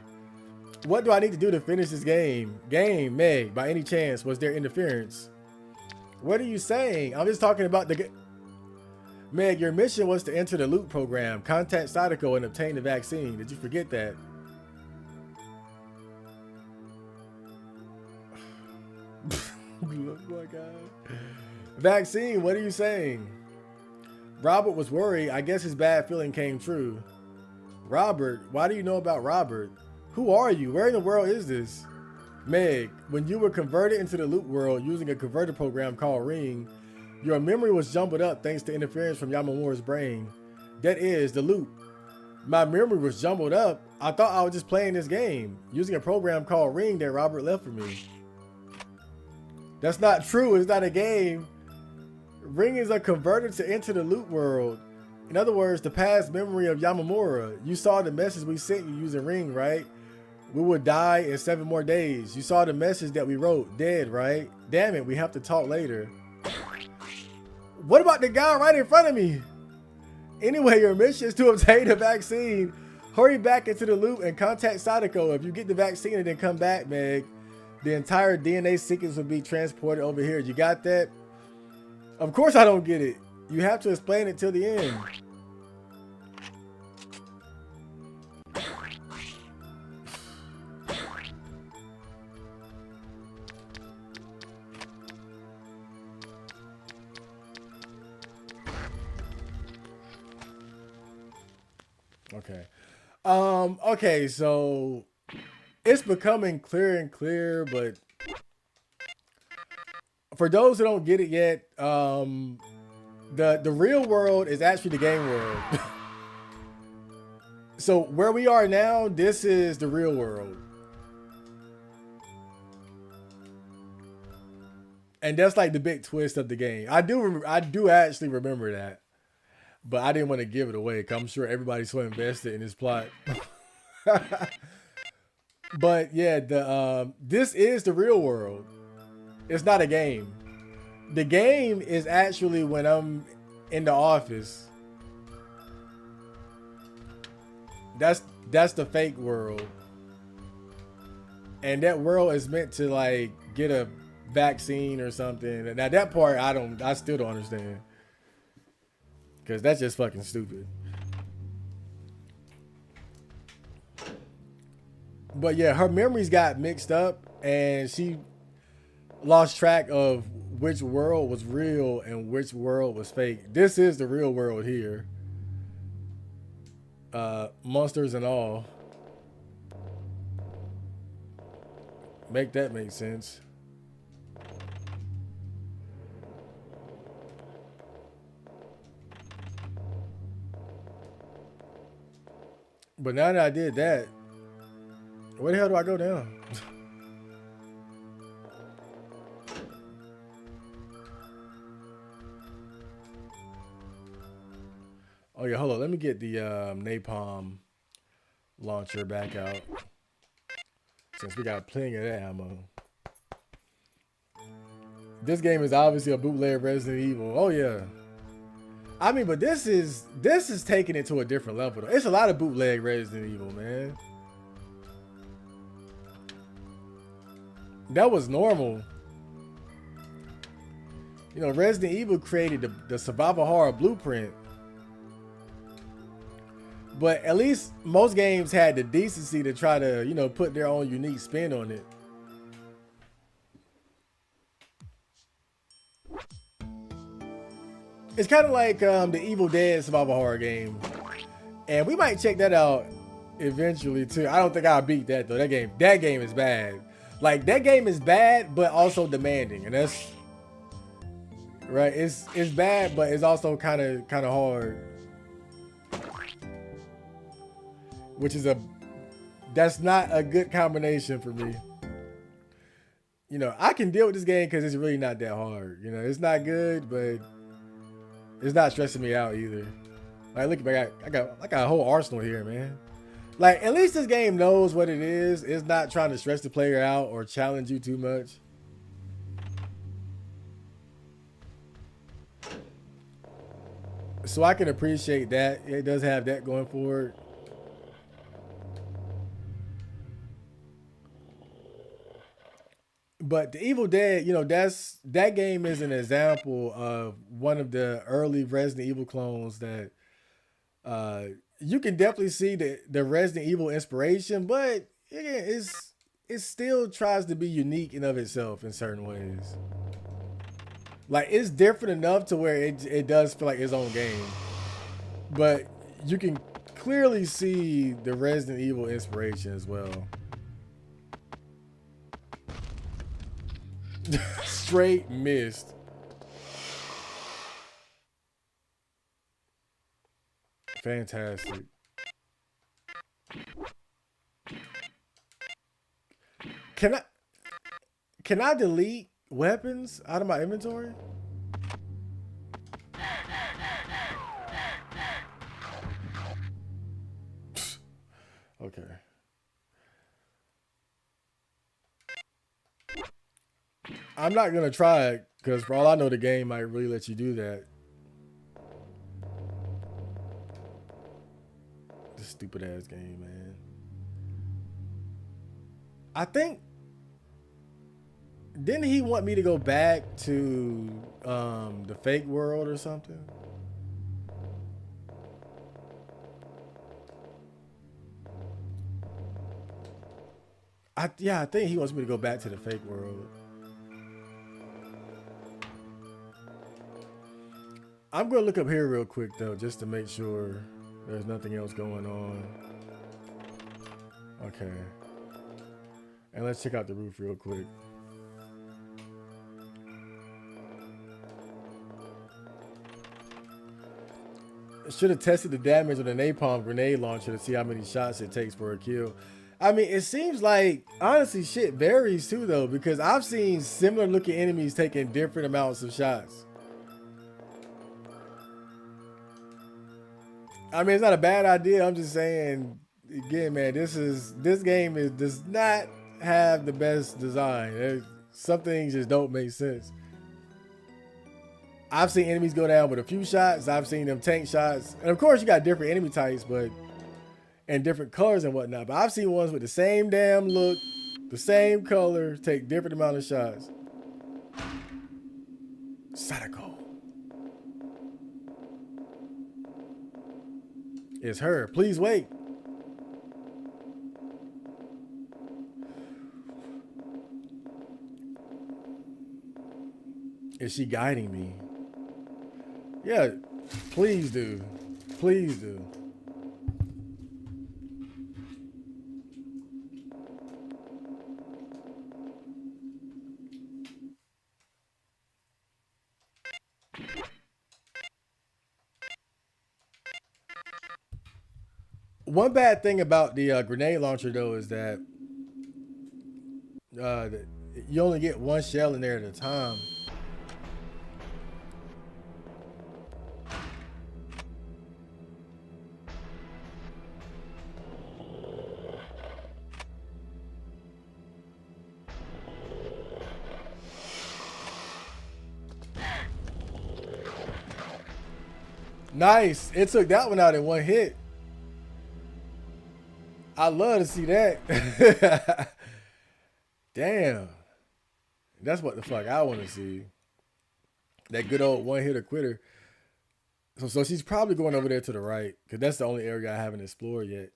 What do I need to do to finish this game? Meg, by any chance, was there interference? What are you saying? I'm just talking about the... Meg, your mission was to enter the loop program, contact Sadako, and obtain the vaccine. Did you forget that? Oh my God. Vaccine, what are you saying? Robert was worried. I guess his bad feeling came true. Robert? Why do you know about Robert? Who are you? Where in the world is this? Meg, when you were converted into the loop world using a converter program called Ring, your memory was jumbled up thanks to interference from Yamamura's brain. That is, the loop. My memory was jumbled up. I thought I was just playing this game, using a program called Ring that Robert left for me. That's not true. It's not a game. Ring is a converter to enter the loop world. In other words, the past memory of Yamamura. You saw the message we sent you using Ring, right? We would die in 7 more days. You saw the message that we wrote, dead, right? Damn it, we have to talk later. What about the guy right in front of me? Anyway, your mission is to obtain the vaccine. Hurry back into the loop and contact Sadako. If you get the vaccine and then come back, Meg, The entire DNA sequence would be transported over here. You got that? Of course I don't get it. You have to explain it till the end. Okay. Okay, so it's becoming clearer and clearer, but for those who don't get it yet, the real world is actually the game world. So where we are now, this is the real world. And that's like the big twist of the game. I do actually remember that. But I didn't want to give it away because I'm sure everybody's so invested in this plot. But yeah, this is the real world. It's not a game. The game is actually when I'm in the office. That's the fake world. And that world is meant to like get a vaccine or something. Now that part I still don't understand. Cause that's just fucking stupid. But yeah, her memories got mixed up and she lost track of which world was real and which world was fake. This is the real world here. Monsters and all. Make that make sense. But now that I did that, where the hell do I go down? Oh yeah, hold on. Let me get the napalm launcher back out. Since we got plenty of that ammo. This game is obviously a bootleg Resident Evil. Oh yeah. I mean, but this is taking it to a different level though. It's a lot of bootleg Resident Evil, man. That was normal. You know, Resident Evil created the survival horror blueprint. But at least most games had the decency to try to, you know, put their own unique spin on it. It's kind of like the Evil Dead survival horror game. And we might check that out eventually too. I don't think I'll beat that though. That game is bad. Like that game is bad, but also demanding. And that's right. It's bad, but it's also kind of hard. That's not a good combination for me. You know, I can deal with this game because it's really not that hard. You know, it's not good, but it's not stressing me out either. Like, look, I got a whole arsenal here, man. Like, at least this game knows what it is. It's not trying to stress the player out or challenge you too much. So I can appreciate that. It does have that going for it. But the Evil Dead, you know, that game is an example of one of the early Resident Evil clones that you can definitely see the Resident Evil inspiration, but again, it still tries to be unique in of itself in certain ways. Like it's different enough to where it does feel like its own game, but you can clearly see the Resident Evil inspiration as well. Straight missed. Fantastic. Can I delete weapons out of my inventory? Okay. I'm not gonna try it because for all I know, the game might really let you do that. This stupid ass game, man. I think Didn't he want me to go back to the fake world or something? Yeah, I think he wants me to go back to the fake world. I'm gonna look up here real quick though, just to make sure there's nothing else going on. Okay. And let's check out the roof real quick. Should have tested the damage on the napalm grenade launcher to see how many shots it takes for a kill. I mean, it seems like, honestly, shit varies too, though, because I've seen similar looking enemies taking different amounts of shots. I mean, it's not a bad idea. I'm just saying, again, man, this game does not have the best design. Some things just don't make sense. I've seen enemies go down with a few shots. I've seen them tank shots. And of course, you got different enemy types, but and different colors and whatnot. But I've seen ones with the same damn look, the same color, take different amount of shots. Sadako. It's her. Please wait. Is she guiding me? Yeah, please do. Please do. One bad thing about the grenade launcher, though, is that you only get one shell in there at a time. Nice. It took that one out in one hit. I love to see that. Damn. That's what the fuck I want to see. That good old one hitter quitter. So she's probably going over there to the right, because that's the only area I haven't explored yet.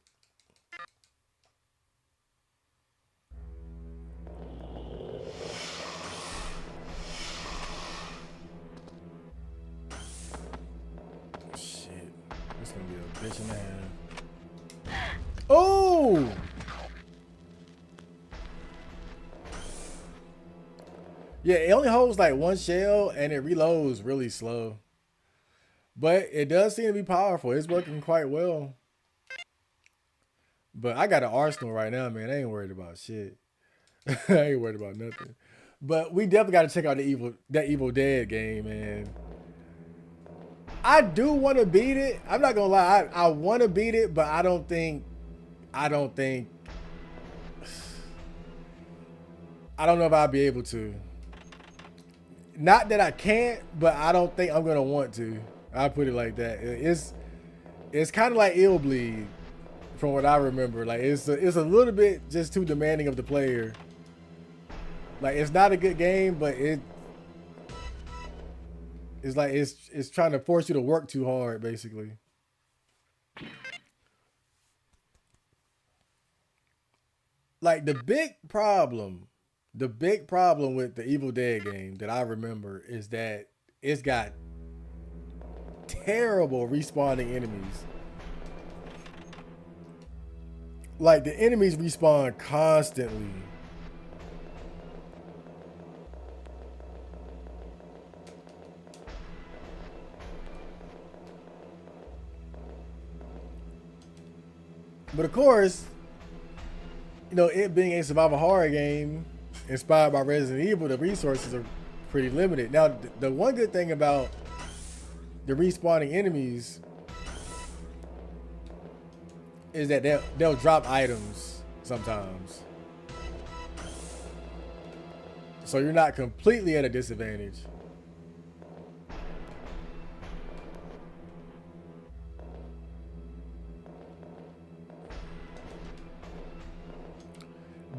Shit. It's going to be a bitch and a half. Oh! Yeah, it only holds like one shell and it reloads really slow. But it does seem to be powerful. It's working quite well. But I got an arsenal right now, man. I ain't worried about shit. I ain't worried about nothing. But we definitely got to check out that Evil Dead game, man. I do want to beat it. I'm not gonna lie. I want to beat it, but I don't think. I don't know if I'll be able to. Not that I can't, but I don't think I'm gonna want to. I'll put it like that. It's kind of like Ill Bleed, from what I remember. Like it's a little bit just too demanding of the player. Like it's not a good game, but it's like it's trying to force you to work too hard, basically. Like the big problem with the Evil Dead game that I remember is that it's got terrible respawning enemies. Like the enemies respawn constantly. But of course, you know, it being a survival horror game inspired by Resident Evil, the resources are pretty limited. Now, the one good thing about the respawning enemies is that they'll drop items sometimes. So you're not completely at a disadvantage.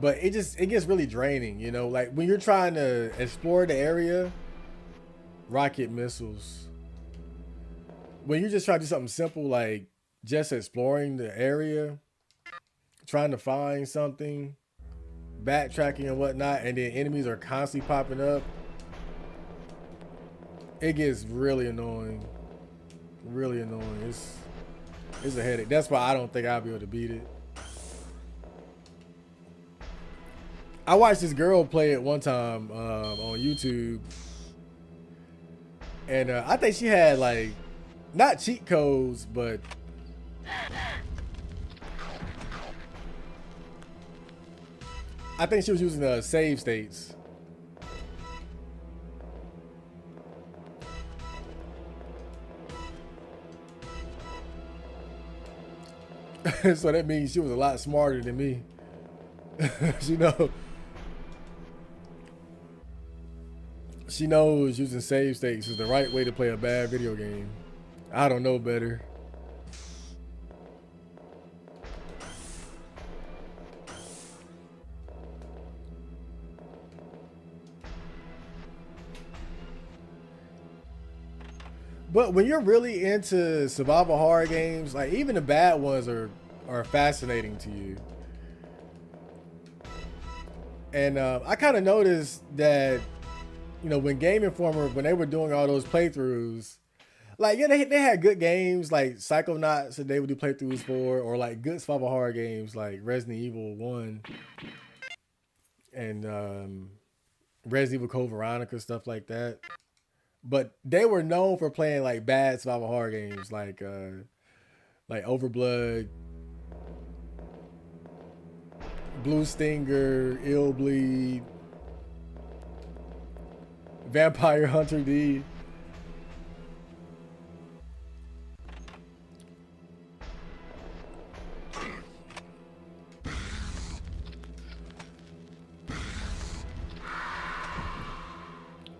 but it gets really draining, you know, like when you're trying to explore the area. Rocket missiles. When you're just trying to do something simple like just exploring the area, trying to find something, backtracking and whatnot, and then enemies are constantly popping up, it gets really annoying. Really annoying. It's a headache. That's why I don't think I'll be able to beat it. I watched this girl play it one time on YouTube, and I think she had like not cheat codes, but I think she was using save states. So that means she was a lot smarter than me. she know she knows using save states is the right way to play a bad video game. I don't know better. But when you're really into survival horror games, like even the bad ones are fascinating to you. And I kind of noticed that, you know, when Game Informer, when they were doing all those playthroughs, like yeah, they had good games like Psychonauts that they would do playthroughs for, or like good survival horror games like Resident Evil 1 and Resident Evil Code Veronica, stuff like that. But they were known for playing like bad survival horror games like Overblood, Blue Stinger, Ill Bleed, Vampire Hunter D.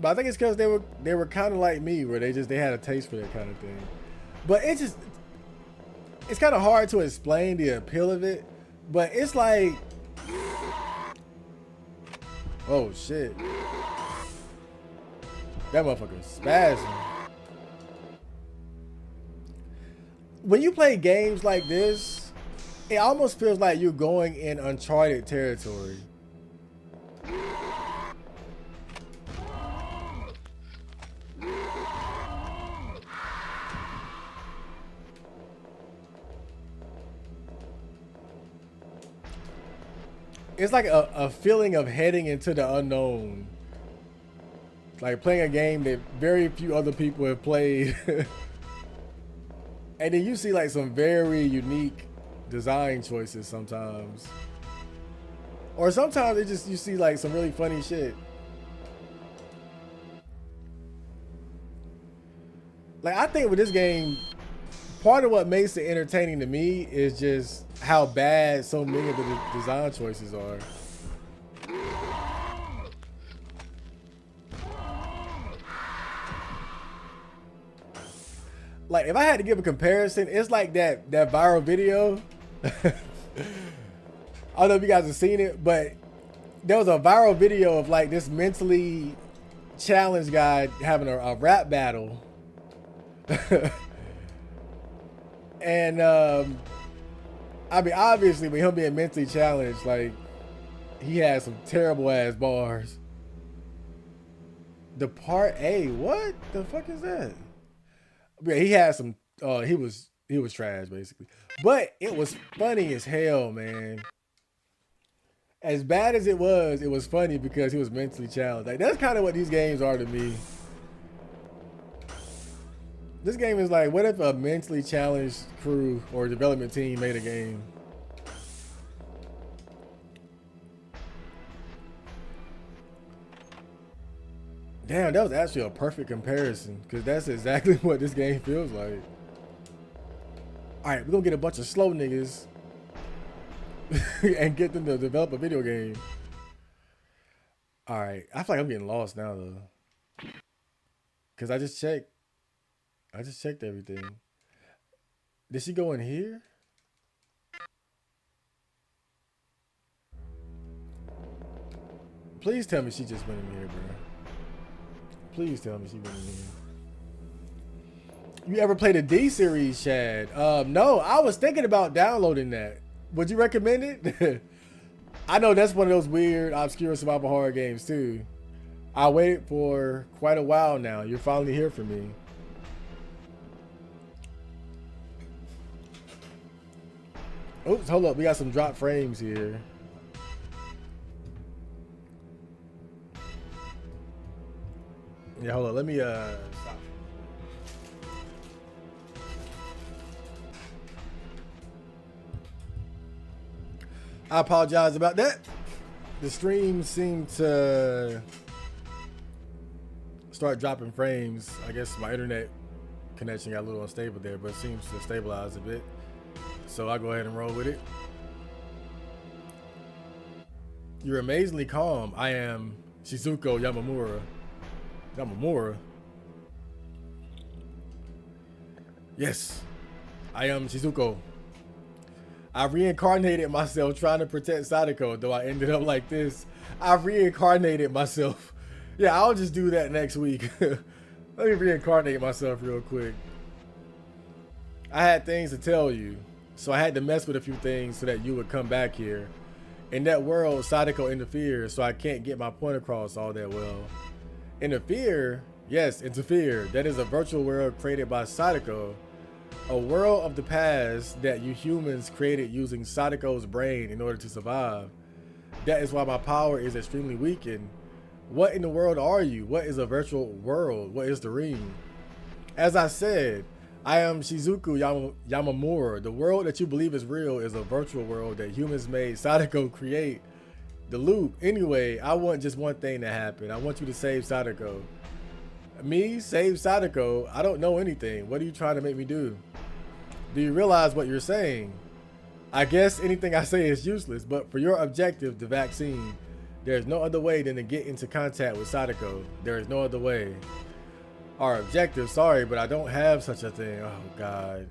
But I think it's because they were kind of like me, where they had a taste for that kind of thing. But it's kind of hard to explain the appeal of it. But it's like, oh shit, that motherfucker's spazzing. When you play games like this, it almost feels like you're going in uncharted territory. It's like a feeling of heading into the unknown. Like playing a game that very few other people have played. And then you see like some very unique design choices sometimes. Or sometimes it just you see like some really funny shit. Like I think with this game, part of what makes it entertaining to me is just how bad so many of the design choices are. Like if I had to give a comparison, it's like that viral video. I don't know if you guys have seen it, but there was a viral video of like this mentally challenged guy having a rap battle. And I mean, obviously, with him being mentally challenged, like he had some terrible ass bars. The part A, what the fuck is that? Yeah, he had some. He was trash basically, but it was funny as hell, man. As bad as it was funny because he was mentally challenged. Like that's kind of what these games are to me. This game is like, what if a mentally challenged crew or development team made a game? Damn, that was actually a perfect comparison because that's exactly what this game feels like. All right, we're gonna get a bunch of slow niggas and get them to develop a video game. All right, I feel like I'm getting lost now though, because I just checked. I just checked everything. Did she go in here? Please tell me she just went in here, bro. Please tell me she went in here. You ever played a D series, Chad? No, I was thinking about downloading that. Would you recommend it? I know that's one of those weird, obscure survival horror games too. I waited for quite a while now. You're finally here for me. Oops, hold up. We got some drop frames here. Yeah, hold on. Let me stop. I apologize about that. The stream seemed to start dropping frames. I guess my internet connection got a little unstable there, but it seems to stabilize a bit. So I'll go ahead and roll with it. You're amazingly calm. I am Shizuko Yamamura. Yamamura? Yes, I am Shizuko. I reincarnated myself trying to protect Sadako, though I ended up like this. I reincarnated myself. Yeah, I'll just do that next week. Let me reincarnate myself real quick. I had things to tell you, so I had to mess with a few things so that you would come back here. In that world, Sadako interferes, so I can't get my point across all that well. Interfere? Yes, interfere. That is a virtual world created by Sadako. A world of the past that you humans created using Sadako's brain in order to survive. That is why my power is extremely weakened. What in the world are you? What is a virtual world? What is the ring? As I said, I am Shizuku Yamamura. The world that you believe is real is a virtual world that humans made Sadako create. The loop. Anyway, I want just one thing to happen. I want you to save Sadako. Me? Save Sadako? I don't know anything. What are you trying to make me do? Do you realize what you're saying? I guess anything I say is useless, but for your objective, the vaccine, there's no other way than to get into contact with Sadako. There is no other way. Our objective, sorry, but I don't have such a thing. Oh, God.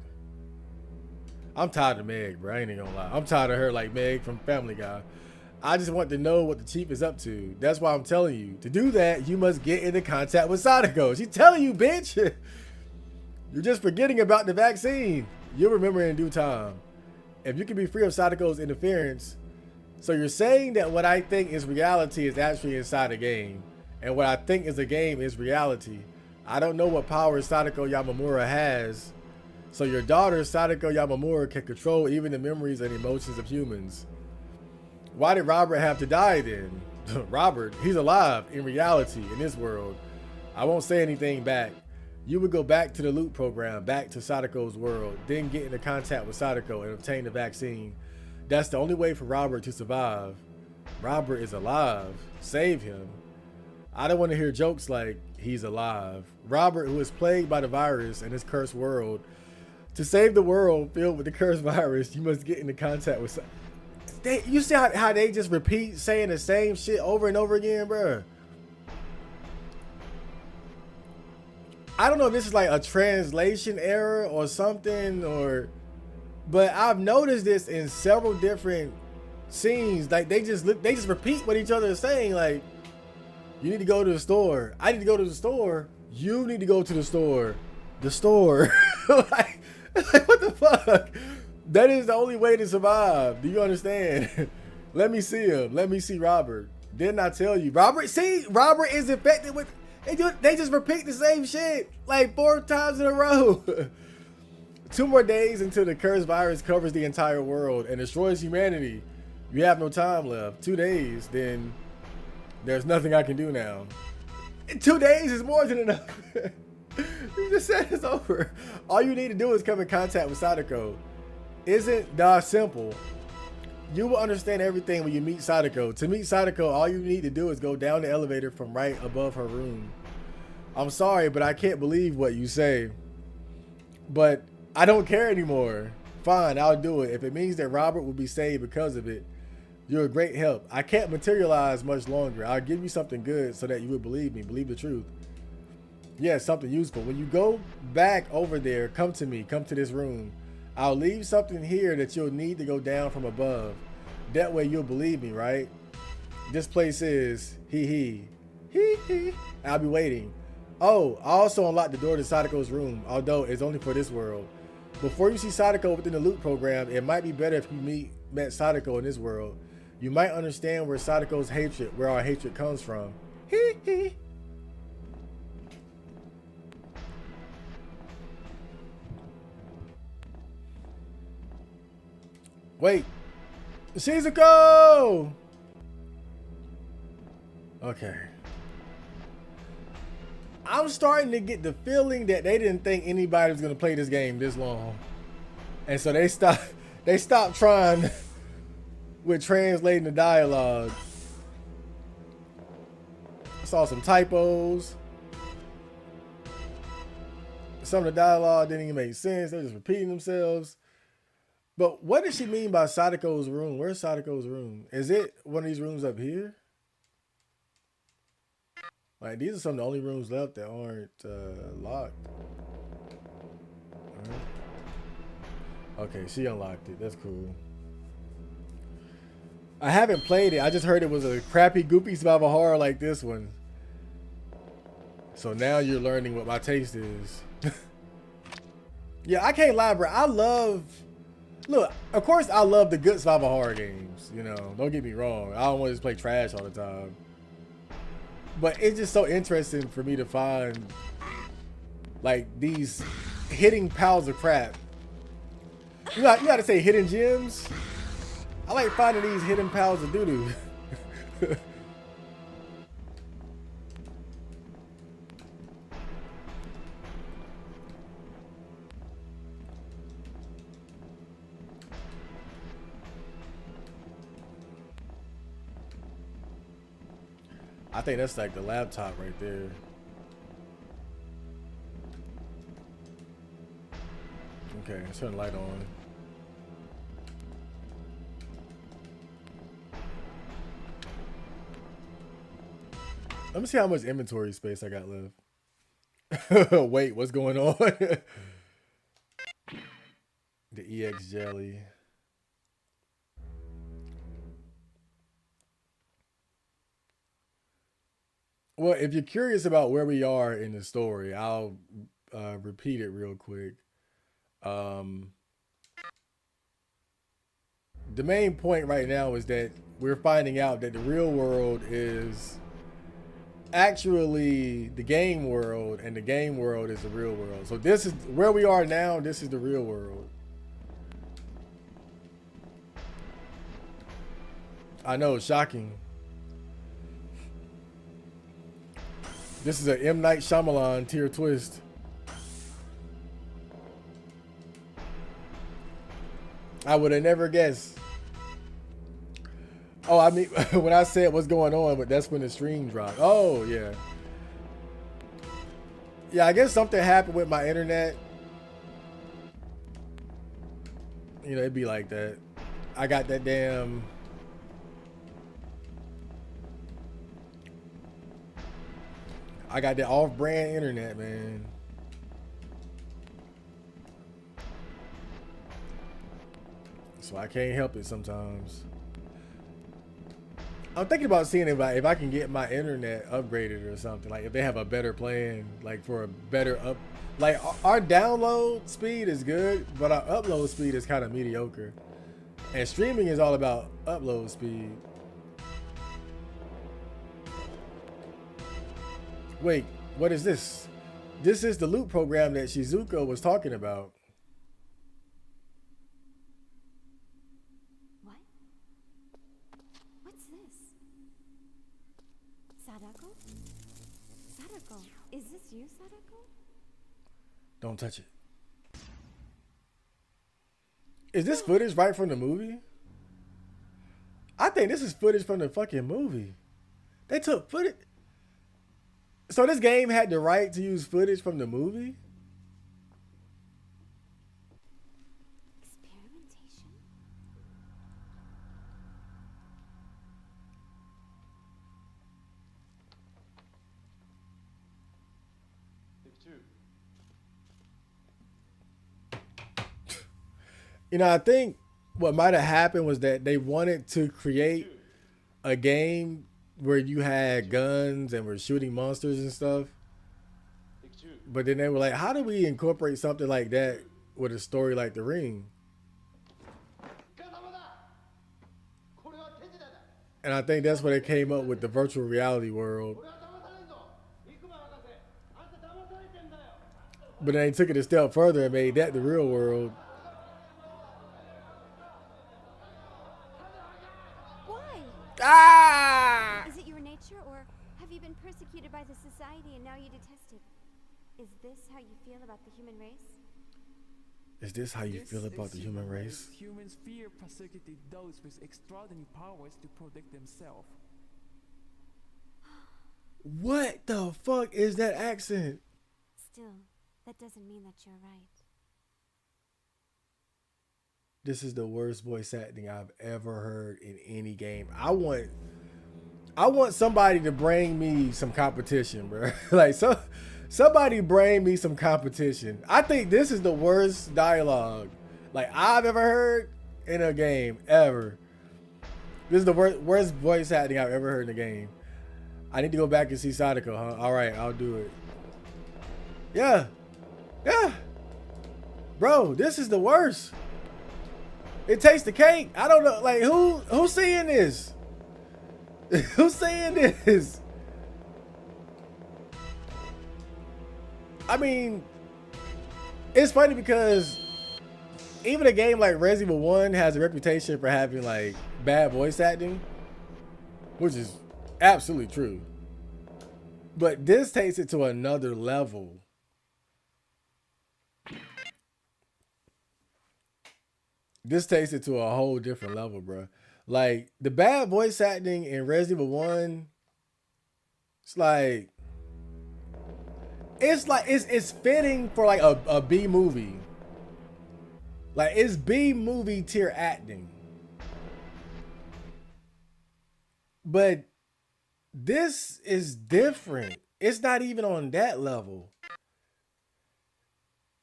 I'm tired of Meg, bro. I ain't even gonna lie. I'm tired of her like Meg from Family Guy. I just want to know what the chief is up to. That's why I'm telling you. To do that, you must get into contact with Sadako. She's telling you, bitch. You're just forgetting about the vaccine. You'll remember in due time. If you can be free of Sadako's interference. So you're saying that what I think is reality is actually inside a game. And what I think is a game is reality. I don't know what power Sadako Yamamura has. So your daughter, Sadako Yamamura, can control even the memories and emotions of humans. Why did Robert have to die then? Robert, he's alive in reality, in this world. I won't say anything back. You would go back to the loop program, back to Sadako's world, then get into contact with Sadako and obtain the vaccine. That's the only way for Robert to survive. Robert is alive. Save him. I don't want to hear jokes like, he's alive. Robert, who is plagued by the virus and his cursed world. To save the world filled with the cursed virus, you must get into contact with you see how they just repeat saying the same shit over and over again, bro? I don't know if this is like a translation error or something, but I've noticed this in several different scenes. Like they just repeat what each other is saying. Like, you need to go to the store. I need to go to the store. You need to go to the store. The store. like what the fuck? That is the only way to survive. Do you understand? Let me see him. Let me see Robert. Didn't I tell you? Robert, see, Robert is infected with, they just repeat the same shit like 4 times in a row. 2 more days until the cursed virus covers the entire world and destroys humanity. You have no time left. 2 days, then there's nothing I can do now. 2 days is more than enough. You just said it's over. All you need to do is come in contact with Sadako. Isn't that simple? You will understand everything when you meet Sadako. To meet Sadako, all you need to do is go down the elevator from right above her room. I'm sorry, but I can't believe what you say. But I don't care anymore. Fine, I'll do it. If it means that Robert will be saved because of it, you're a great help. I can't materialize much longer. I'll give you something good so that you would believe me. Believe the truth. Yeah, something useful. When you go back over there, come to me. Come to this room. I'll leave something here that you'll need to go down from above. That way you'll believe me, right? This place is hee. I'll be waiting. Oh, I also unlocked the door to Sadako's room, although it's only for this world. Before you see Sadako within the loot program, it might be better if you met Sadako in this world. You might understand where where our hatred comes from. Hee. Wait, Shizuko! Okay. I'm starting to get the feeling that they didn't think anybody was gonna play this game this long, and so they stopped trying with translating the dialogue. I saw some typos. Some of the dialogue didn't even make sense. They're just repeating themselves. But what does she mean by Sadako's room? Where's Sadako's room? Is it one of these rooms up here? Like, these are some of the only rooms left that aren't locked. Okay, she unlocked it. That's cool. I haven't played it. I just heard it was a crappy, goopy survival horror like this one. So now you're learning what my taste is. Yeah, I can't lie, bro. Look, of course I love the good survival horror games, you know, don't get me wrong. I don't want to just play trash all the time. But it's just so interesting for me to find like these hidden piles of crap. You gotta say hidden gems. I like finding these hidden piles of doo-doo. I think that's like the laptop right there. Okay, let's turn the light on. Let me see how much inventory space I got left. Wait, what's going on? The EX jelly. Well, if you're curious about where we are in the story, I'll repeat it real quick. The main point right now is that we're finding out that the real world is actually the game world, and the game world is the real world. So this is where we are now. This is the real world. I know, shocking. This is an M. Night Shyamalan tier twist. I would have never guessed. Oh, I mean, when I said what's going on, but that's when the stream dropped. Oh, yeah. Yeah, I guess something happened with my internet. You know, it'd be like that. I got that damn... I got that off-brand internet, man. So I can't help it sometimes. I'm thinking about seeing if I can get my internet upgraded or something. Like if they have a better plan, like for a better up. Like our download speed is good, but our upload speed is kind of mediocre. And streaming is all about upload speed. Wait, what is this? This is the loot program that Shizuko was talking about. What? What's this? Sadako? Sadako, is this you, Sadako? Don't touch it. Is this footage right from the movie? I think this is footage from the fucking movie. They took footage. So this game had the right to use footage from the movie? Experimentation? You know, I think what might have happened was that they wanted to create a game where you had guns and were shooting monsters and stuff. But then they were like, how do we incorporate something like that with a story like The Ring? And I think that's where they came up with the virtual reality world. But then they took it a step further and made that the real world. Why? Ah! Is it your nature, or have you been persecuted by the society and now you detest it? Is this how you feel about the human race? Is this how you feel about the human race? Humans fear persecuting those with extraordinary powers to protect themselves. What the fuck is that accent? Still, that doesn't mean that you're right. This is the worst voice acting I've ever heard in any game. I want somebody to bring me some competition, bro. Like somebody bring me some competition. I think this is the worst dialogue like I've ever heard in a game ever. This is the worst voice acting I've ever heard in a game. I need to go back and see Sadako, huh? All right, I'll do it. Yeah. Yeah. Bro, this is the worst. It takes the cake. I don't know. Like, who's seeing this? Who's saying this? I mean, it's funny because even a game like Resident Evil 1 has a reputation for having like bad voice acting, which is absolutely true. But this takes it to another level. This takes it to a whole different level, bro. Like the bad voice acting in Resident Evil 1, it's fitting for like a B movie. Like it's B movie tier acting. But this is different. It's not even on that level.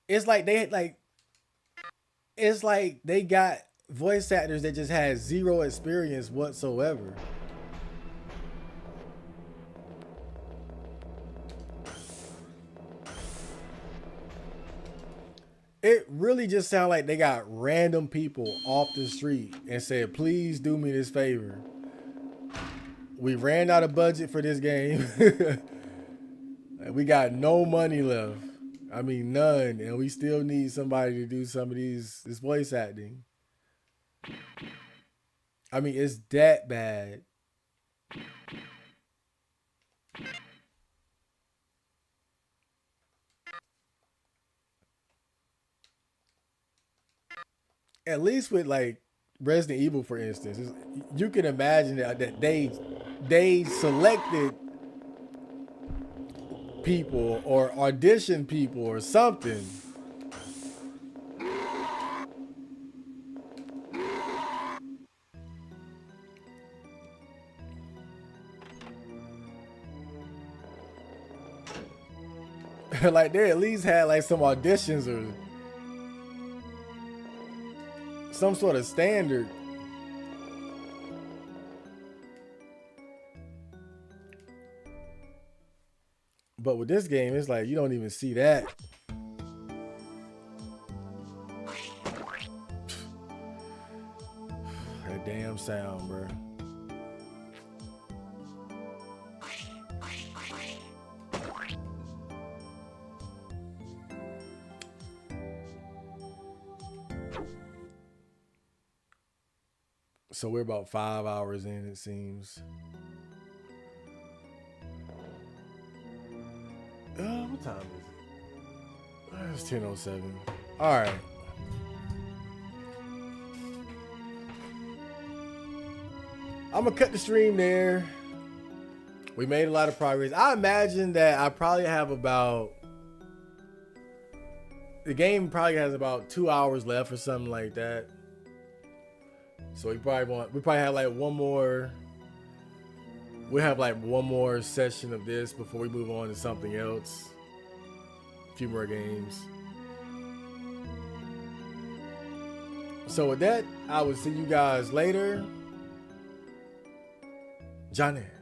It's like they got voice actors that just had zero experience whatsoever. It really just sounds like they got random people off the street and said, please do me this favor. We ran out of budget for this game. We got no money left. I mean, none. And we still need somebody to do some of this voice acting. I mean, it's that bad. At least with like Resident Evil, for instance, you can imagine that they selected people or auditioned people or something. Like they at least had like some auditions or some sort of standard. But with this game, it's like you don't even see that. That damn sound, bro. So we're about 5 hours in, it seems. What time is it? It's 10:07. All right. I'm gonna cut the stream there. We made a lot of progress. I imagine that I probably have about, the game probably has about 2 hours left or something like that. So we probably have like one more. We'll have like one more session of this before we move on to something else. A few more games. So with that, I will see you guys later. Johnny.